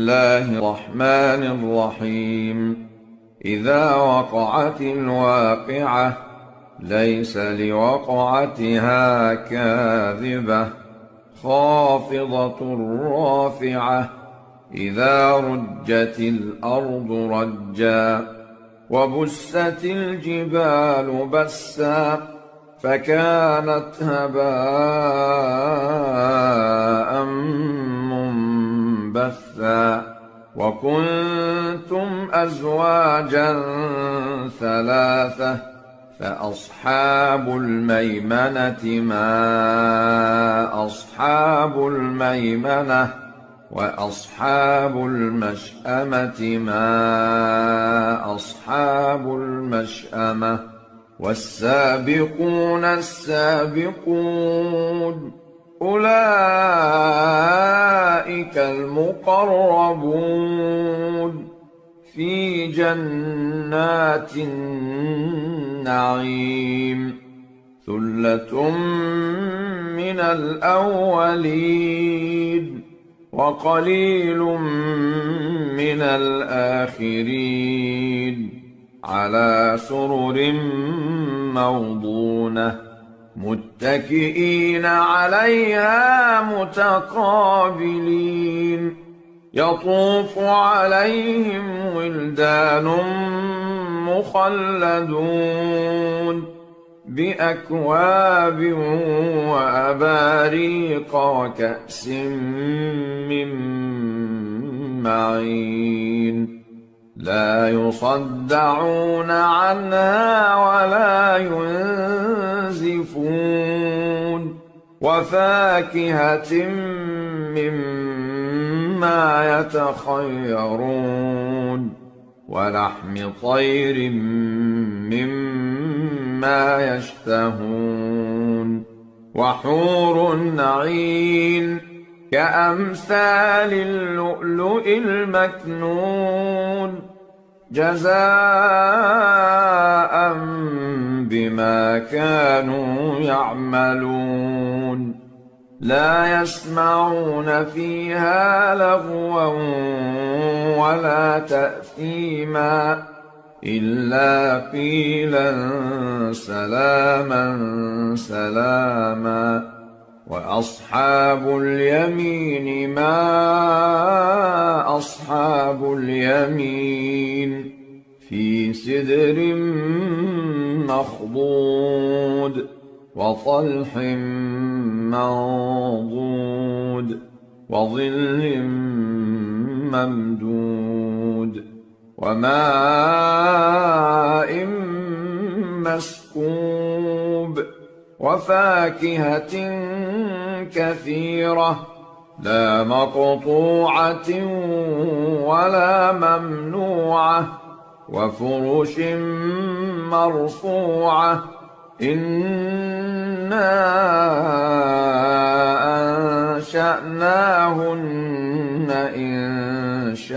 الله الرحمن الرحيم. إذا وقعت الواقعة ليس لوقعتها كاذبة خافضة رافعة. إذا رجت الأرض رجا وبست الجبال بسا فكانت هباء منبثا. وكنتم أزواجا ثلاثة فأصحاب الميمنة ما أصحاب الميمنة وأصحاب المشأمة ما أصحاب المشأمة. والسابقون السابقون أولئك المقربون في جنات النعيم. ثلة من الأولين وقليل من الآخرين. على سرر موضونة متكئين عليها متقابلين. يطوف عليهم ولدان مخلدون بأكواب وأباريق وكأس من معين. لا يصدعون عنها ولا ينزفون. وفاكهة مما يتخيرون ولحم طير مما يشتهون. وحور عين كأمثال اللؤلؤ المكنون جزاء بما كانوا يعملون. لا يسمعون فيها لغوا ولا تأثيما إلا قيلا سلاما سلاما. وأصحاب اليمين ما أصحاب اليمين في سدر مخضود وطلح منضود وظل ممدود وماء مسكوب وفاكهة كثيرة لا مقطوعة ولا ممنوعة وفرش مرفوعة. إنا أنشأناهن إنشاء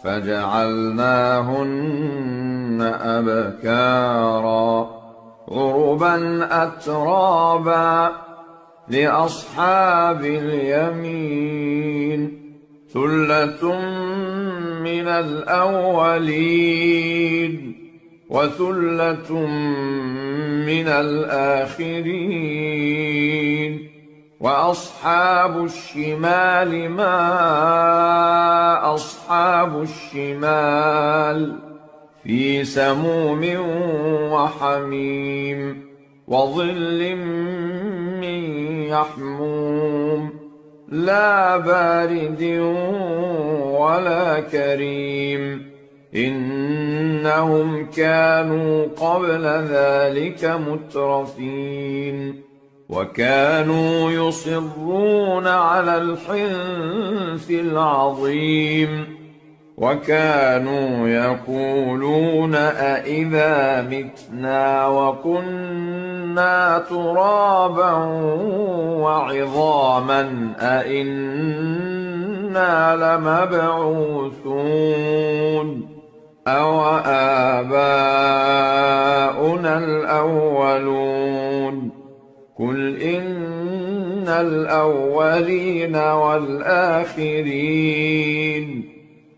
فجعلناهن أبكارا عربا أترابا لأصحاب اليمين. ثلة من الأولين وثلة من الآخرين. وأصحاب الشمال ما أصحاب الشمال في سموم وحميم وظل من يحموم لا بارد ولا كريم. إنهم كانوا قبل ذلك مترفين وكانوا يصرون على الحنث العظيم وكانوا يقولون أإذا متنا وكنا ترابا وعظاما أإنا لمبعوثون أو آباؤنا الأولون. قل إن الأولين والآخرين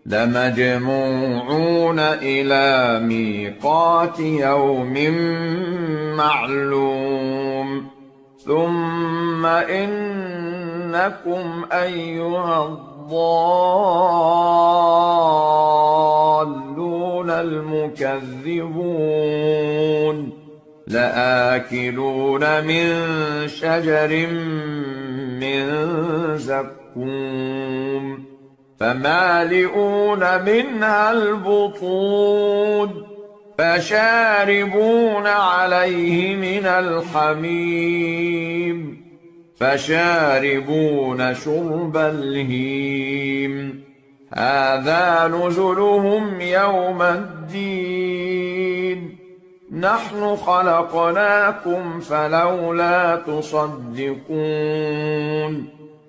لمجموعون إلى ميقات يوم معلوم ثم إنكم أيها الضالون المكذبون لآكلون من شجر من زقوم فمالئون منها البطون فشاربون عليه من الحميم فشاربون شرب الهيم هذا نزلهم يوم الدين نحن خلقناكم فلولا تصدقون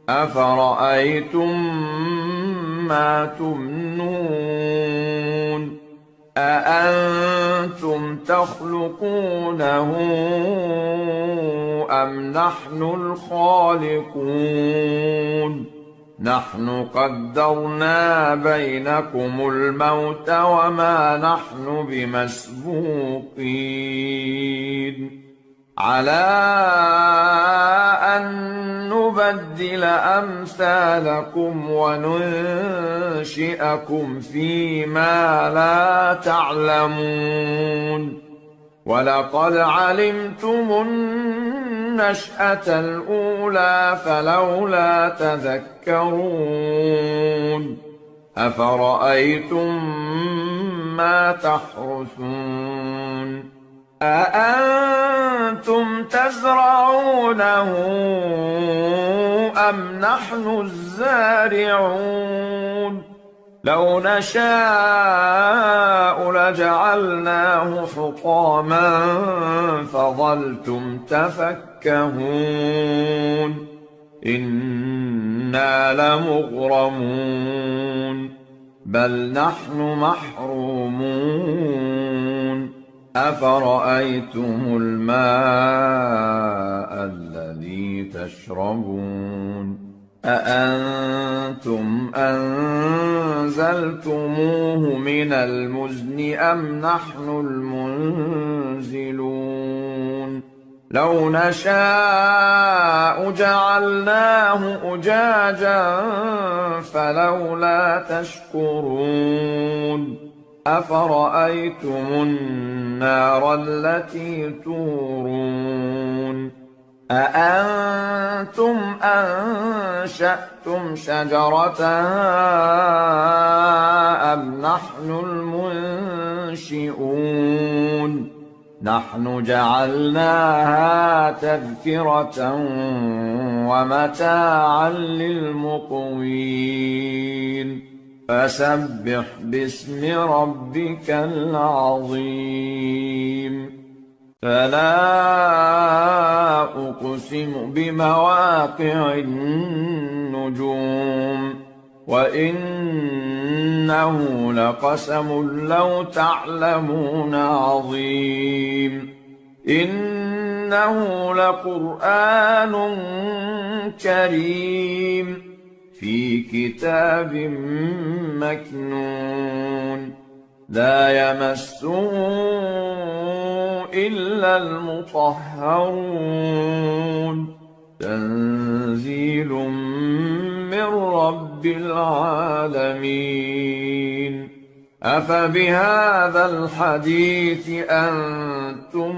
أفرأيتم ما تمنون أأنتم تخلقونه أم نحن الخالقون نحن قدرنا بينكم الموت وما نحن بمسبوقين على أن نبدل أمثالكم وننشئكم فيما لا تعلمون ولقد علمتم النشأة الأولى فلولا تذكرون أفرأيتم ما تحرثون أأنتم تزرعونه أم نحن الزارعون لو نشاء لجعلناه حطاما فظلتم تفكهون إنا لمغرمون بل نحن محرومون أفرأيتم الماء الذي تشربون أأنتم أنزلتموه من المزن أم نحن المنزلون لو نشاء جعلناه أجاجا فلولا تشكرون أفرأيتم النار التي تورون أأنتم أنشأتم شجرتها أم نحن المنشئون نحن جعلناها تذكرة ومتاعا للمقوين فسبح باسم ربك العظيم فلا أقسم بمواقع النجوم وإنه لقسم لو تعلمون عظيم إنه لقرآن كريم في كتاب مكنون لا يمسه إلا المطهرون تنزيل من رب العالمين أفبهذا الحديث أنتم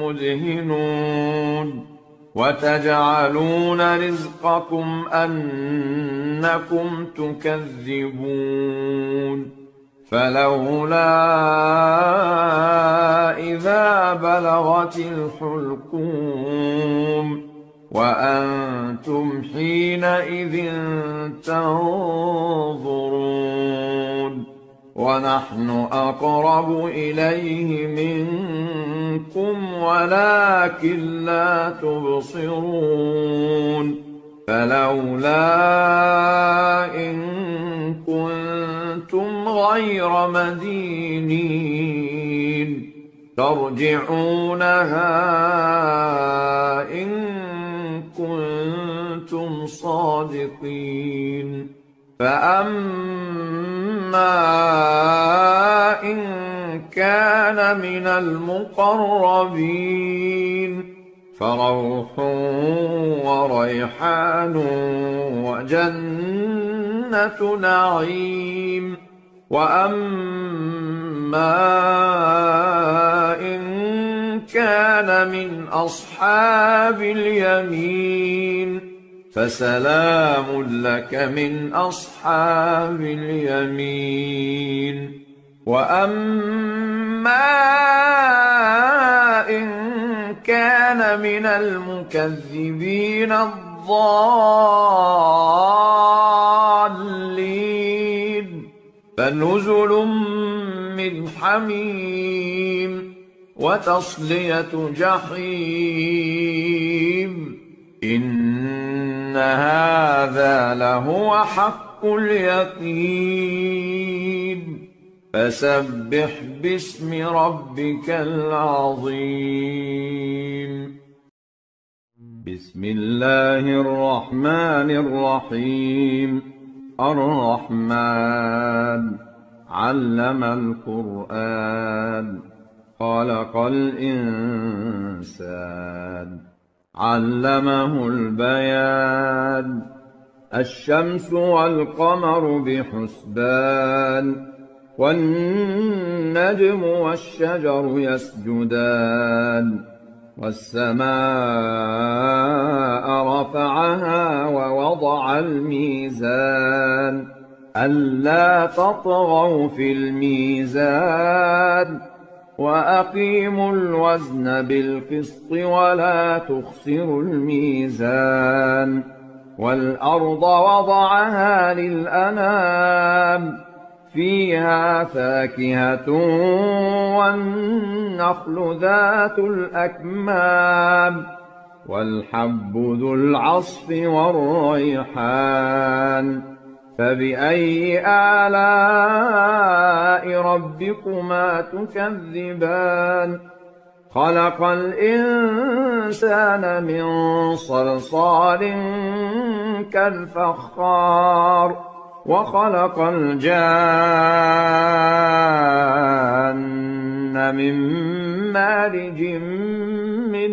مدهنون وتجعلون رزقكم أنكم تكذبون فلولا إذا بلغت الحلقوم وأنتم حينئذ تنظرون ونحن أقرب إليه منكم ولكن لا تبصرون فلولا إن كنتم غير مدينين ترجعونها إن كنتم الصادقين فأما إن كان من المقربين فروح وريحان وجنة نعيم وأما إن كان من أصحاب اليمين فسلام لك من أصحاب اليمين وأما إن كان من المكذبين الضالين فنزل من حميم وتصلية جحيم إن هذا لهو حق اليقين فسبح باسم ربك العظيم بسم الله الرحمن الرحيم الرحمن علم القرآن خلق الإنسان علمه البيان الشمس والقمر بحسبان والنجم والشجر يسجدان والسماء رفعها ووضع الميزان ألا تطغوا في الميزان وأقيموا الوزن بالقسط ولا تخسروا الميزان والأرض وضعها للأنام فيها فاكهة والنخل ذات الأكمام والحب ذو العصف والريحان فبأي آلاء ربكما تكذبان خلق الإنسان من صلصال كالفخار وخلق الجان من مارج من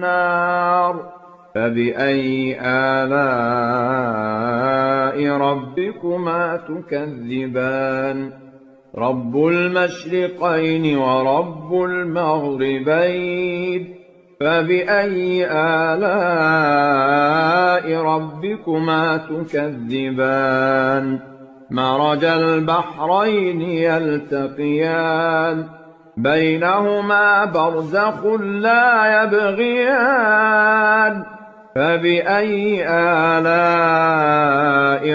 نار فبأي آلاء ربكما تكذبان رب المشرقين ورب المغربين فبأي آلاء ربكما تكذبان مرج البحرين يلتقيان بينهما برزخ لا يبغيان فبأي آلاء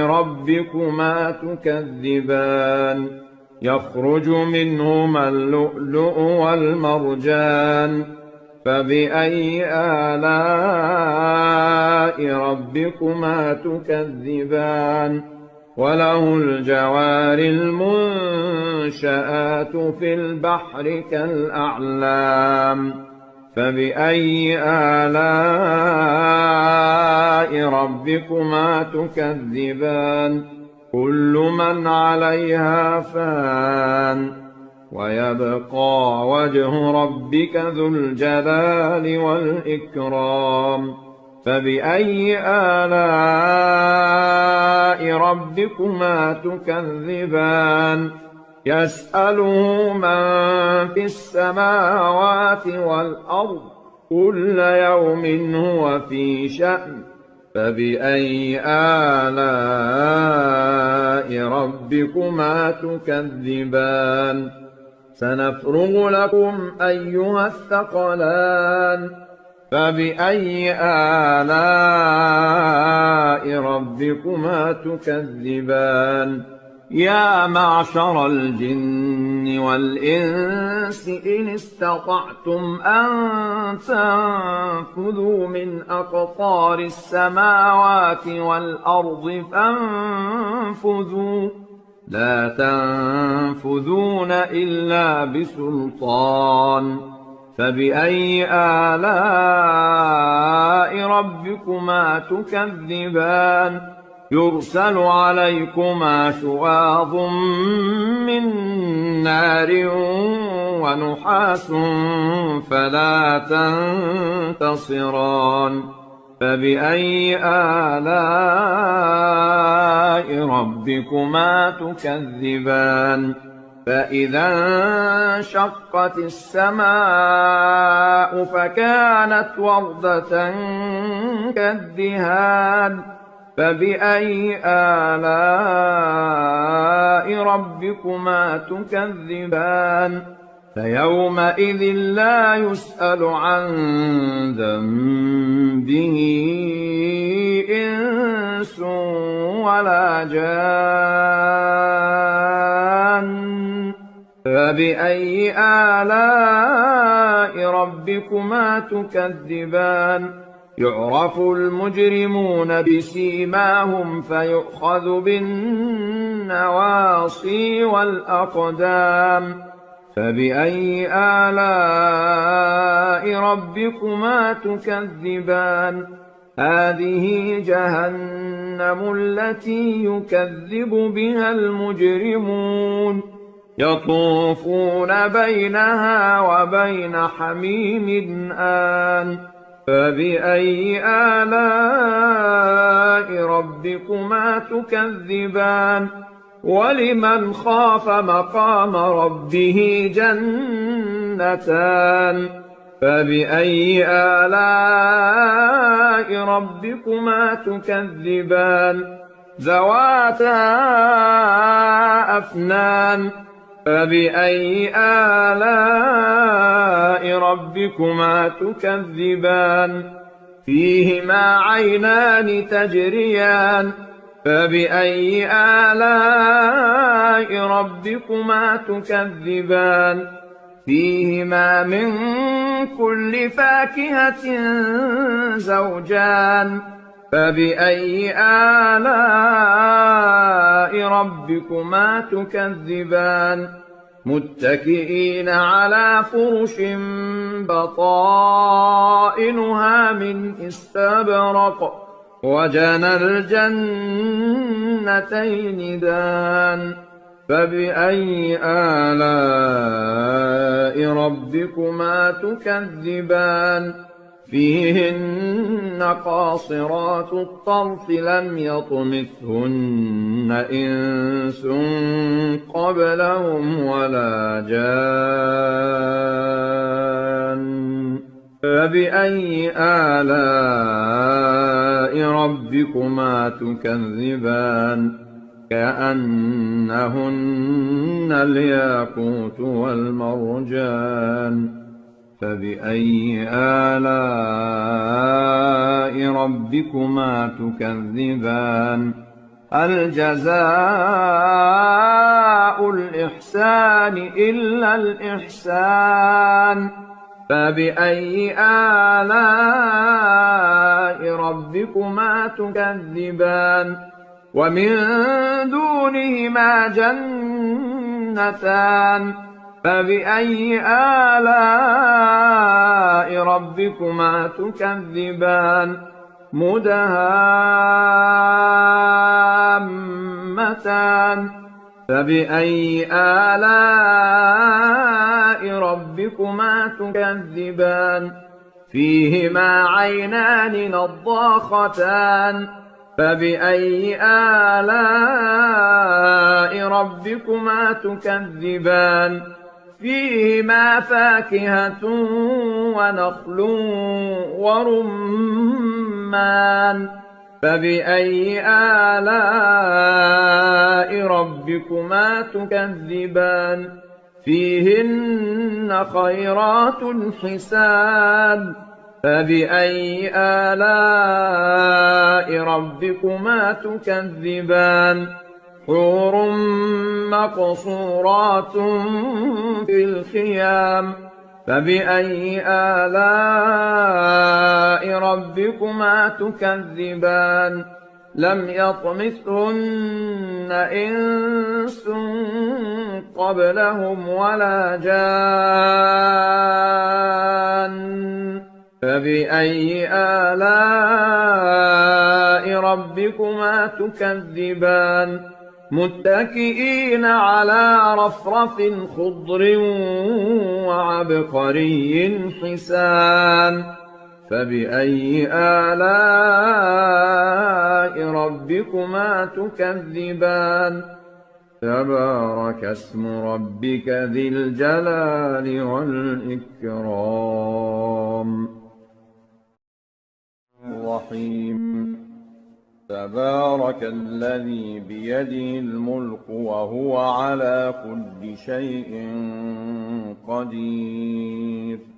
ربكما تكذبان يخرج منهما اللؤلؤ والمرجان فبأي آلاء ربكما تكذبان وله الجوار المنشآت في البحر كالأعلام فبأي آلاء ربكما تكذبان كل من عليها فان ويبقى وجه ربك ذو الجلال والإكرام فبأي آلاء ربكما تكذبان يسأله من في السماوات والأرض كل يوم هو في شأن فبأي آلاء ربكما تكذبان سنفرغ لكم أيها الثقلان فبأي آلاء ربكما تكذبان يا معشر الجن والإنس إن استطعتم أن تنفذوا من أقطار السماوات والأرض فانفذوا لا تنفذون إلا بسلطان فبأي آلاء ربكما تكذبان يرسل عليكما شواظ من نار ونحاس فلا تنتصران فبأي آلاء ربكما تكذبان فإذا انشقت السماء فكانت وردة كالدهان فبأي آلاء ربكما تكذبان فيومئذ لا يسأل عن ذنبه إنس ولا جان فبأي آلاء ربكما تكذبان يعرف المجرمون بسيماهم فيؤخذ بالنواصي والأقدام فبأي آلاء ربكما تكذبان هذه جهنم التي يكذب بها المجرمون يطوفون بينها وبين حميم آن فبأي آلاء ربكما تكذبان ولمن خاف مقام ربه جنتان فبأي آلاء ربكما تكذبان ذواتا أفنان فبأي آلاء ربكما تكذبان فيهما عينان تجريان فبأي آلاء ربكما تكذبان فيهما من كل فاكهة زوجان فبأي آلاء ربكما تكذبان متكئين على فرش بطائنها من استبرق وجنى الجنتين دان فبأي آلاء ربكما تكذبان فيهن قاصرات الطرف لم يطمثهن إنس قبلهم ولا جان فبأي آلاء ربكما تكذبان كأنهن الياقوت والمرجان فبأي آلاء ربكما تكذبان هل جزاء الإحسان إلا الإحسان فبأي آلاء ربكما تكذبان ومن دونهما جنتان فبأي آلاء ربكما تكذبان مدهامتان فبأي آلاء ربكما تكذبان فيهما عينان نضاختان فبأي آلاء ربكما تكذبان فيهما فاكهة ونخل ورمان فبأي آلاء ربكما تكذبان فيهن خيرات حسان فبأي آلاء ربكما تكذبان حور مقصورات في الخيام فبأي آلاء ربكما تكذبان لم يطمثهن إنس قبلهم ولا جان فبأي آلاء ربكما تكذبان متكئين على رفرف خضر وعبقري حسان فبأي آلاء ربكما تكذبان تبارك اسم ربك ذي الجلال والإكرام الرحيم تبارك الذي بيده الملك وهو على كل شيء قدير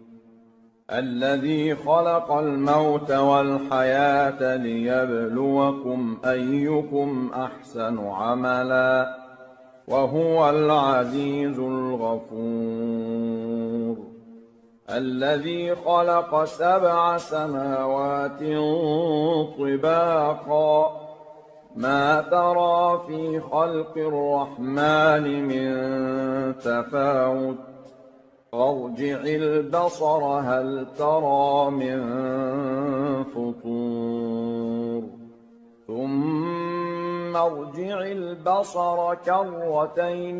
الذي خلق الموت والحياة ليبلوكم أيكم أحسن عملا وهو العزيز الغفور الذي خلق 7 سماوات طباقا ما ترى في خلق الرحمن من تفاوت فارجع البصر هل ترى من فطور ثم ارجع البصر كرتين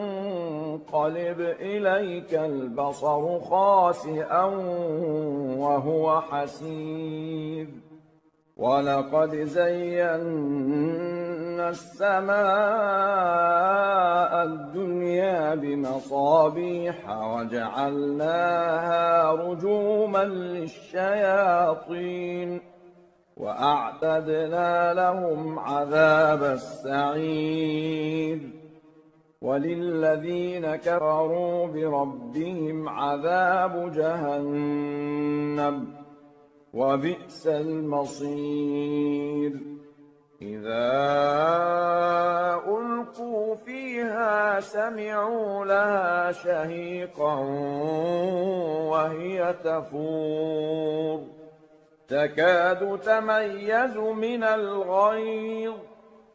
ينقلب إليك البصر خاسئا وهو حسير ولقد زينا السماء الدنيا بمصابيح وجعلناها رجوما للشياطين وأعتدنا لهم عذاب السعير وللذين كفروا بربهم عذاب جهنم وبئس المصير إذا ألقوا فيها سمعوا لها شهيقا وهي تفور تكاد تميز من الغيظ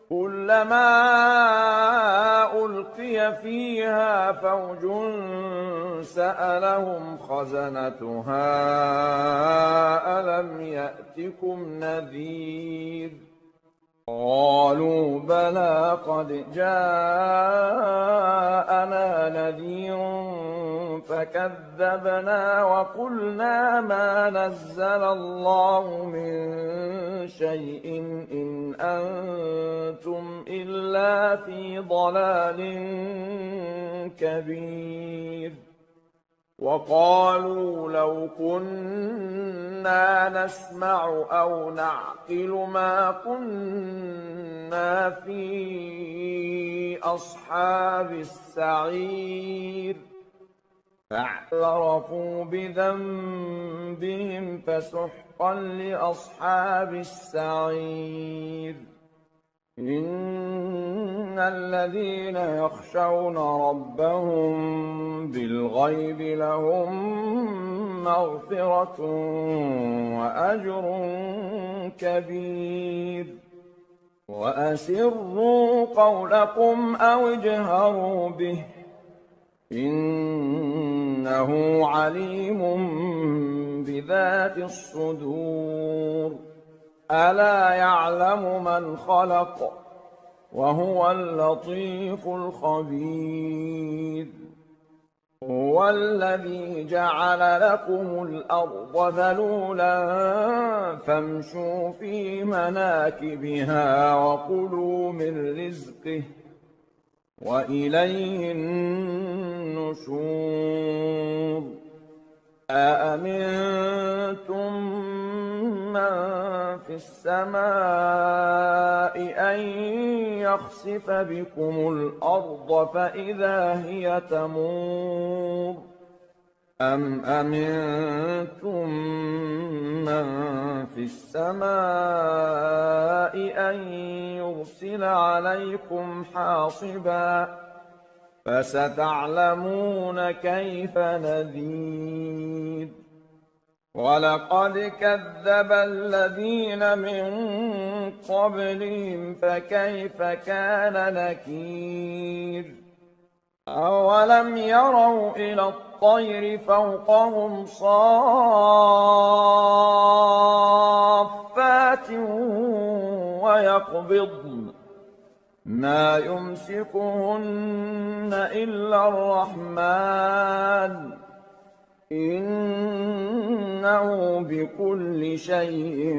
كلما ألقي فيها فوج سألهم خزنتها ألم يأتكم نذير قالوا بلى قد جاءنا نذير فكذبنا وقلنا ما نزل الله من شيء إن أنتم إلا في ضلال كبير وقالوا لو كنا نسمع أو نعقل ما كنا في أصحاب السعير فاعترفوا بذنبهم فسحقا لأصحاب السعير إن الذين يخشون ربهم بالغيب لهم مغفرة وأجر كبير وأسروا قولكم أو اجهروا به إنه عليم بذات الصدور ألا يعلم من خلق وهو اللطيف الخبير هو الذي جعل لكم الأرض ذلولا فامشوا في مناكبها وكلوا من رزقه وإليه النشور أأمنتم من في السماء أن يخسف بكم الأرض فإذا هي تمور أم أمنتم من في السماء أن يرسل عليكم حاصبا فستعلمون كيف نذير ولقد كذب الذين من قبلهم فكيف كان نكير أولم يروا إلى الطير فوقهم صافات ويقبضن ما يمسكهن إلا الرحمن إنه بكل شيء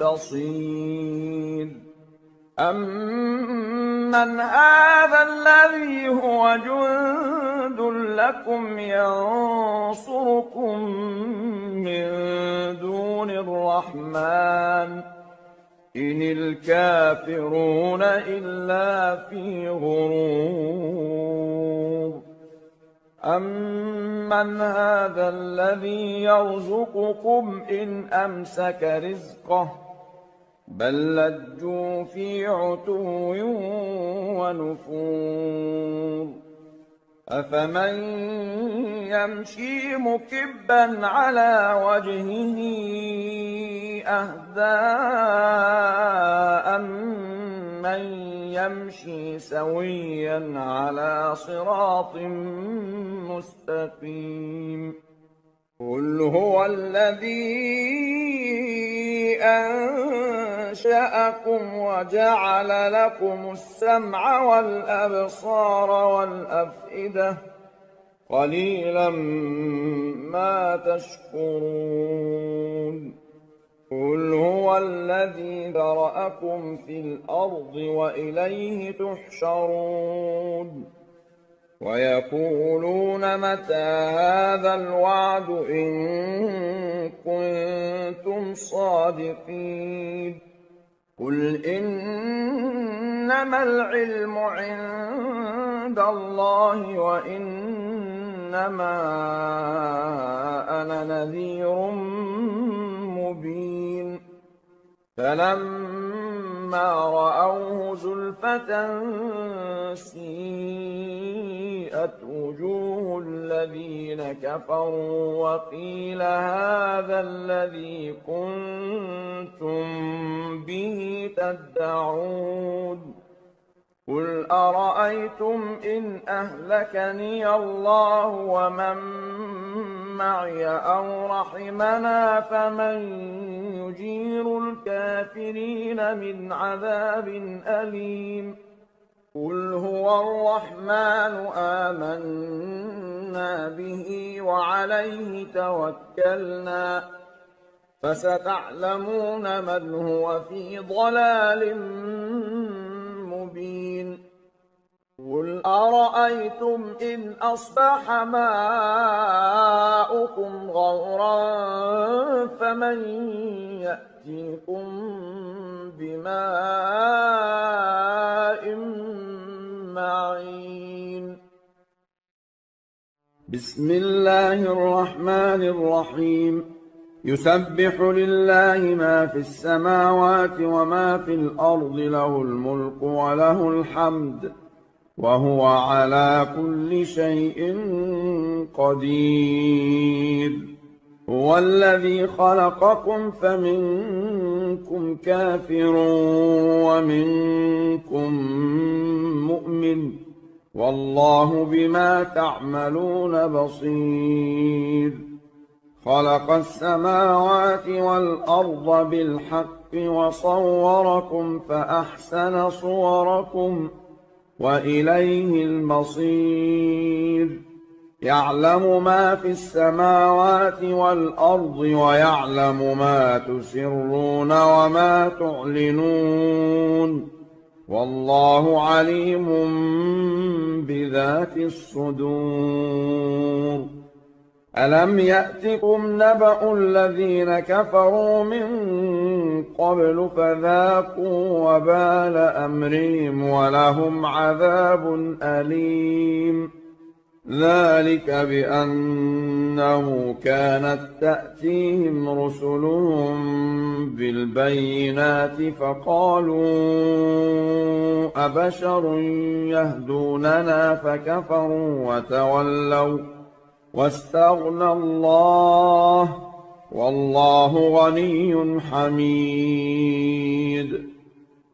بصير أمن هذا الذي هو جند لكم ينصركم من دون الرحمن إن الكافرون إلا في غرور أمن هذا الذي يرزقكم إن أمسك رزقه بل لجوا في عتو ونفور أفمن يمشي مكبا على وجهه أهدى أمن يمشي سويا على صراط مستقيم قل هو الذي أنشأكم وجعل لكم السمع والأبصار والأفئدة قليلا ما تشكرون قل هو الذي ذرأكم في الأرض وإليه تحشرون ويقولون متى هذا الوعد إن كنتم صادقين قل إنما العلم عند الله وإنما أنا نذير مبين فلما رأوه زلفة سيئت وجوه الذين كفروا وقيل هذا الذي كنتم به تدعون قل أرأيتم إن أهلكني الله ومن معي أو رحمنا فمن يجير الكافرين من عذاب أليم قل هو الرحمن آمنا به وعليه توكلنا فستعلمون من هو في ضلال مبين قل أرأيتم إن أصبح ماؤكم غورا فمن يأتيكم بماء معين بسم الله الرحمن الرحيم يسبح لله ما في السماوات وما في الأرض له الملك وله الحمد وهو على كل شيء قدير هو الذي خلقكم فمنكم كافر ومنكم مؤمن والله بما تعملون بصير خلق السماوات والأرض بالحق وصوركم فأحسن صوركم وإليه المصير يعلم ما في السماوات والأرض ويعلم ما تسرون وما تعلنون والله عليم بذات الصدور ألم يأتكم نبأ الذين كفروا من قبل فذاقوا وبال أمرهم ولهم عذاب أليم ذلك بأنه كانت تأتيهم رسلهم بالبينات فقالوا أبشر يهدوننا فكفروا وتولوا واستغنى الله والله غني حميد.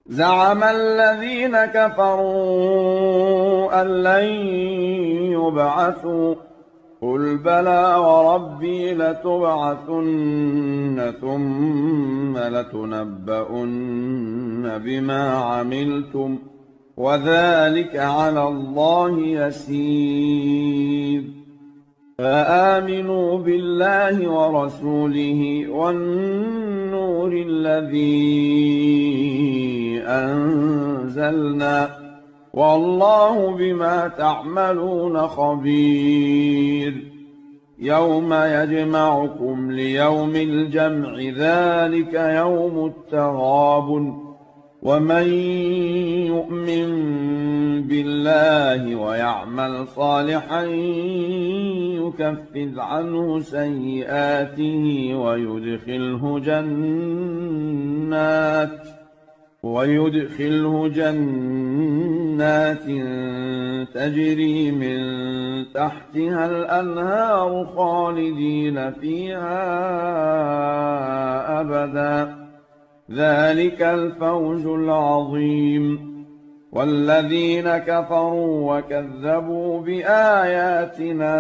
زعم الذين كفروا أن لن يبعثوا قل بلى وربي لتبعثن ثم لتنبؤن بما عملتم وذلك على الله يسير. فآمنوا بالله ورسوله والنور الذي أنزلنا والله بما تعملون خبير. يوم يجمعكم ليوم الجمع ذلك يوم التغابن. ومن يؤمن بالله ويعمل صالحا يكفر عنه سيئاته ويدخله جنات تجري من تحتها الأنهار خالدين فيها أبدا ذلك الفوز العظيم. والذين كفروا وكذبوا بآياتنا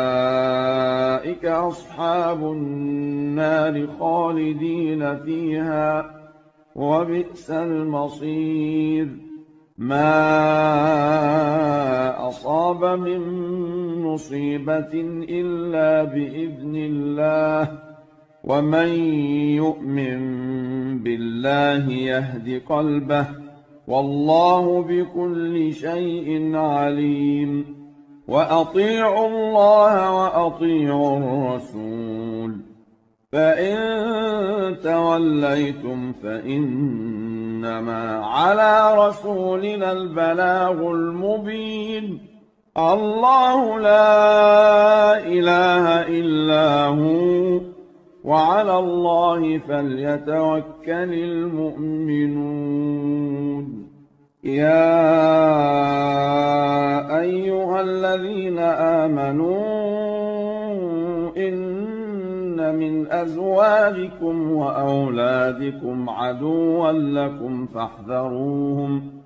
أولئك أصحاب النار خالدين فيها وبئس المصير. ما أصاب من مصيبة إلا بإذن الله ومن يؤمن بالله يهد قلبه والله بكل شيء عليم. وأطيعوا الله وأطيعوا الرسول فإن توليتم فإنما على رسولنا البلاغ المبين. الله لا إله إلا هو وعلى الله فليتوكل المؤمنون. يا أيها الذين آمنوا إن من أزواجكم وأولادكم عدوا لكم فاحذروهم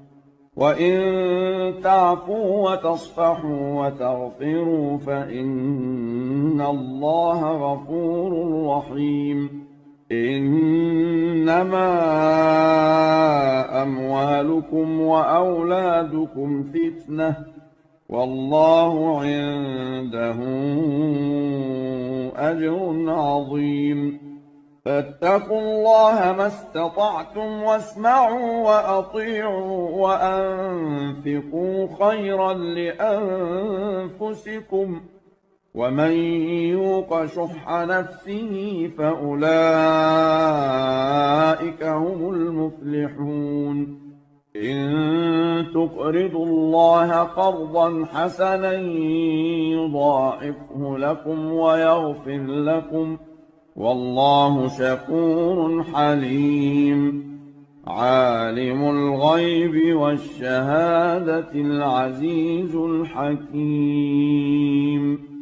وإن تعفوا وتصفحوا وتغفروا فإن الله غفور رحيم. إنما أموالكم وأولادكم فتنة والله عنده أجر عظيم. فاتقوا الله ما استطعتم واسمعوا وأطيعوا وأنفقوا خيرا لأنفسكم ومن يوق شح نفسه فأولئك هم المفلحون. إن تقرضوا الله قرضا حسنا يضاعفه لكم ويغفر لكم والله شكور حليم. عالم الغيب والشهادة العزيز الحكيم.